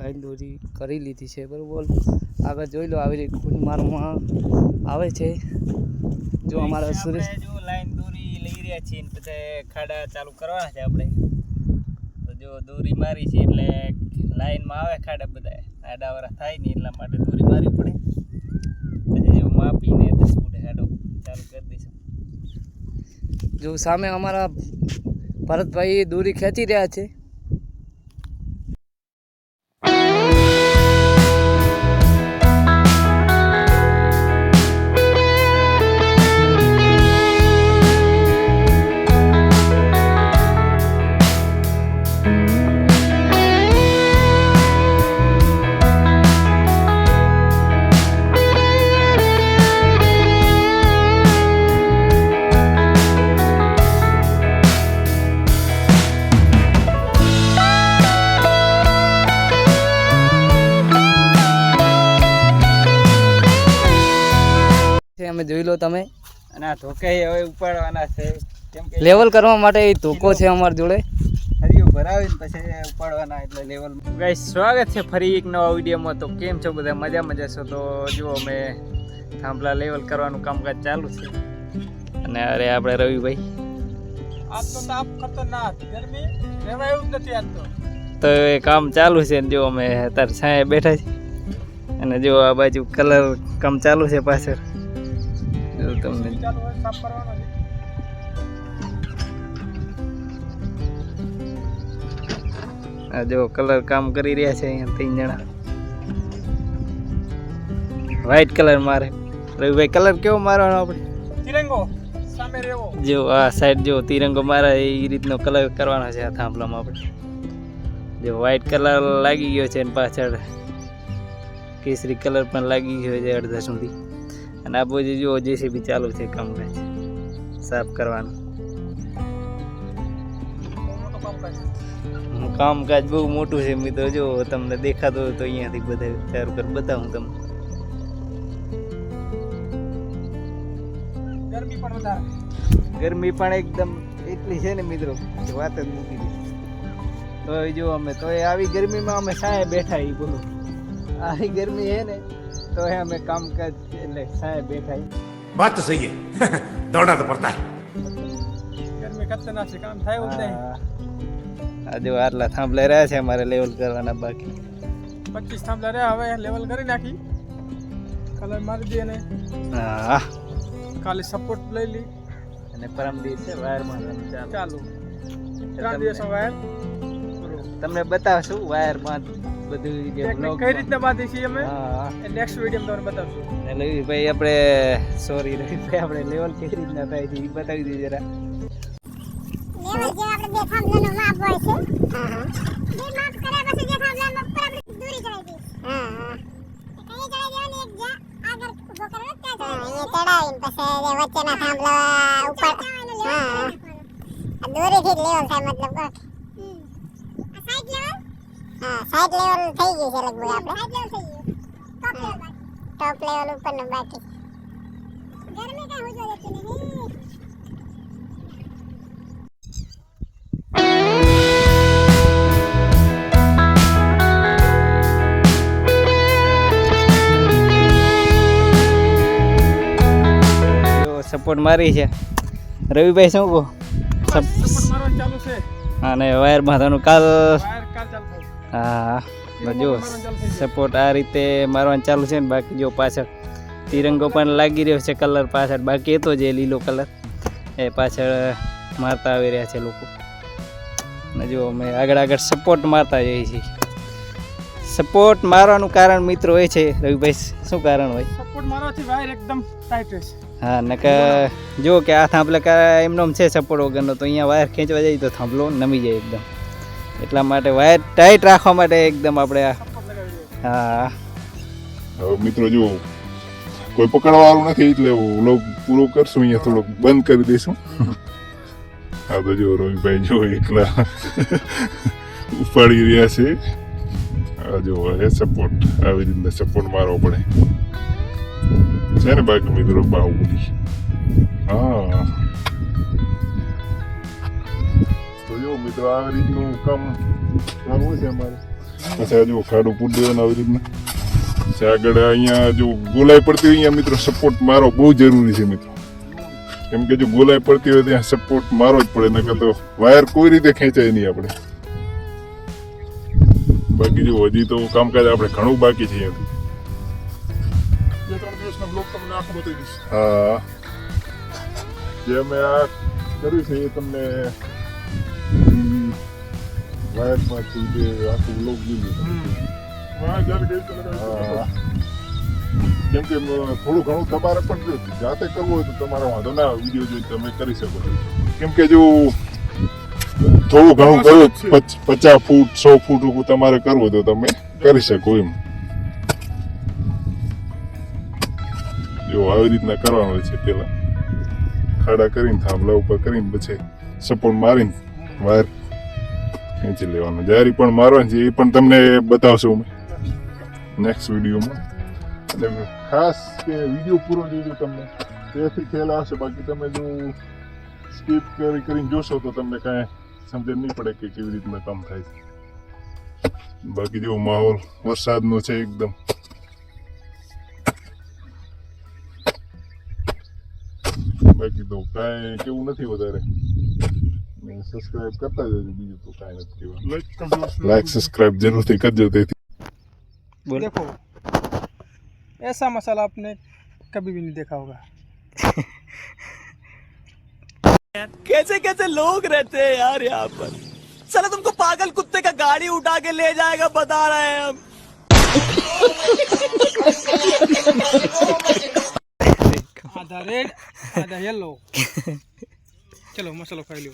Line દોરી કરી લીધી છે બરાબર. આગળ જોઈ લો આવી રીતે ખૂન મારવામાં આવે છે. જો અમારા સુરેશ જો લાઈન દોરી લઈ રહ્યા છીએ પછી ખાડા ચાલુ કરવાના છે આપણે. તો જો દોરી મારી છે એટલે લાઈનમાં આવે ખાડા બધા આડાવાળા થાય નહીં એટલા માટે દોરી મારવી પડે. પછી જો માપીને 10 ફૂટે ખાડો ચાલુ કરી દઈશું. જો સામે અમારા ભરતભાઈ દોરી ખેંચી રહ્યા છે. અમે જોઈ લો તમે. અને આ ધોકે હવે ઉપાડવાના છે કેમ કે લેવલ કરવા માટે એ ધોકો છે અમારી જોડે. હરિયો ભરાવીને પછી ઉપાડવાના એટલે લેવલ. ગાઈસ સ્વાગત છે ફરી એક નવા વિડીયોમાં. તો કેમ છો બધા? મજા છો? તો જુઓ અમે થાંભલા લેવલ કરવાનું કામકાજ ચાલુ છે. અને અરે આપણે રવિભાઈ આજ તો તાપ ખતરનાક ગરમી રહેવાયું જ નથી આજ તો એ કામ ચાલુ છે. જો અમે અત્યારે છાંયે બેઠા છીએ અને જો આ બાજુ કલર કામ ચાલુ છે પાછળ. તમને આ જો કલર કામ કરી રહ્યા છે અહીંયા 3 જણા. વ્હાઈટ કલર મારે રવિભાઈ. કલર કેવો મારવાનો આપણે? તિરંગો સામે રેવો. જો આ સાઈડ જો તિરંગો મારા એ રીતનો કલર કરવાનો છે આ થાંભલામાં આપણે. જો વ્હાઈટ કલર લાગી ગયો છે અને પાછળ કેસરી કલર પણ લાગી ગયો છે અડધા સુધી. અને આ બધું જો જેસીબી ચાલુ છે કામકાજ સાફ કરવાનું. કામકાજ બહુ મોટું છે મિત્રો. જો તમને દેખાતો હોય તો અહીંયાથી બધા ચાર ઉપર બતાવું તમને. ગરમી પણ એકદમ એટલી છે ને મિત્રો વાત જ મૂકી દીધી. તો જો અમે તો આવી ગરમીમાં અમે સાંયે બેઠા એ બોલો. આવી ગરમી છે ને તો અમે કામકાજ એટલે સાહેબ બેઠા. बात तो सही है दौड़ना तो पड़ता है. ગરમી ખતરનાક છે કામ થાય જ નહીં. આ જો આટલા થાંભલા રહ્યા છે અમારે લેવલ કરવાના બાકી 25 થાંભલા રહ્યા. હવે લેવલ કરી નાખી કલર મારી દઈએ ને. હા કાલે સપોર્ટ લઈ લી અને પરમ દિવસે વાયરમાં ચાલુ 3 દિવસ વાયર તમને બતાવશું વાયરમાં બધું જે બ્લોગ કઈ રીતે બાંધી છે અમે નેક્સ્ટ વિડિયોમાં તમને બતાવશું. અને ભાઈ આપણે સોરી ભાઈ આપણે લેવલ કેવી રીતના થાય છે એ બતાવી દઈએ જરા. લેવલ જે આપણે બે થાંભલાનો માપ હોય છે. હા બે માપ કર્યા પછી જે થાંભલામાં ઉપર આપણે દોરી ચડાવી દઈએ. હા કઈ ચડાવી દેવાની એક જા આગળ ઉભો કરવાનો ત્યાં ચડાવીને પછી વચ્ચેના થાંભલા ઉપર. હા આ દોરીથી લેવલ થાય મતલબ આ સાઈડ લેવલ. हाँ साइड लेवल થઈ ગઈ છે લગભગ આપણે. સાઈડ લેવલ થઈ ગયું. ટોપ લેવલ ઉપરનો બાકી. ગરમી કા हो जाए नहीं. જો સપોર્ટ મારી છે રવિભાઈ. શું કહો? સપોર્ટ મારવાનું ચાલુ છે. અને વાયર બાંધવાનું કાલ ચાલુ. હા જો સપોર્ટ આ રીતે મારવાનું ચાલુ છે ને. બાકી જો પાછળ તિરંગો પણ લાગી રહ્યો છે કલર પાછળ. બાકી તો જે લીલો કલર એ પાછળ મારતા આવી રહ્યા છે લોકો. અને જો અમે આગળ સપોર્ટ મારતા જઈએ છીએ. સપોર્ટ મારવાનું કારણ મિત્રો એ છે રવિભાઈ. શું કારણ હોય? સપોર્ટ મારવાથી વાયર એકદમ ટાઈટ રહે છે. હા નકર જો કે આ થાંભલે એમનો છે સપોર્ટ વગરનો તો અહીંયા વાયર ખેંચવા જાય તો થાંભલો નમી જાય એકદમ. એટલા માટે વાયર ટાઈટ રાખવા માટે એકદમ આપણે હા મિત્રો જો કોઈ પકડવા વાળું નથી એટલે વ્લોગ પૂરો કરશું. અહીંયા થોડોક બંધ કરી દઈશું. આ તો જો રોહિતભાઈ જો એકલા ઉપાડી રહ્યા છે. આ જો સપોર્ટ આવી રીતે સપોર્ટ મારવો પડે છે ને. બાકી મિત્રો બાહુબલી. હા તો જો મિત્રો આવી રીતનું કામ કરવું છે અમારે. પછી આ જો ખાડું પૂર દેવાનું આવી રીતના પછી આગળ અહીંયા જો ગોલાઈ પડતી હોય અહીંયા મિત્રો સપોર્ટ મારો બહુ જરૂરી છે મિત્રો કેમ કે જો ગોલાઈ પડતી હોય ત્યાં સપોર્ટ મારો જ પડે નકર તો વાયર કોઈ રીતે ખેંચાય નહીં આપણે બાકી જો હજી તો કામકાજ આપણે ઘણું બાકી છે અહીંયાથી હા જે અમે આ કર્યું છે એ તમને વાયરમાંથી જે આખું બ્લોગ લીધું કેમ કે થોડું ઘણું તમારે પણ જો જાતે કરવું હોય તો તમારો વાંધો ના વિડીયો જોઈ તમે કરી શકો છો કેમ કે જો થોડું ઘણું કરવું 50 ફૂટ 100 ફૂટ ઉપર તમારે કરવું તો તમે કરી શકો એમ જો આવી રીતના કરવાનું છે પેલા ખાડા કરીને થાંભલા ઉપર કરીને પછી સપોર્ટ મારીને વાયર ખેંચી લેવાનું જારી પણ મારવાની છે એ પણ તમને બતાવશું અમે નેક્સ્ટ વિડીયોમાં અને ખાસ કે વિડીયો પૂરો જોજો તમને તેથી ખ્યાલ આવશે બાકી તમે જો સ્કીપ કરીને જોશો તો તમને કાંઈ સમજ નહીં પડે કે કેવી રીતના કામ થાય છે બાકી જો માહોલ વરસાદનો છે એકદમ બાકી તો કાંઈ કેવું નથી વધારે સબસ્ક્રાઇબ કરતા જજો બીજું તો કાંઈ નથી કહેવાનું લાઈક સબસ્ક્રાઇબ જરૂરથી કરજો તેથી देखो ऐसा मसाला आपने कभी भी नहीं देखा होगा कैसे कैसे लोग रहते हैं यार यहाँ पर साला तुमको पागल कुत्ते का गाड़ी उठा के ले जाएगा बता रहे हैं हम आधा रेड आधा येलो चलो मसाला खाई लो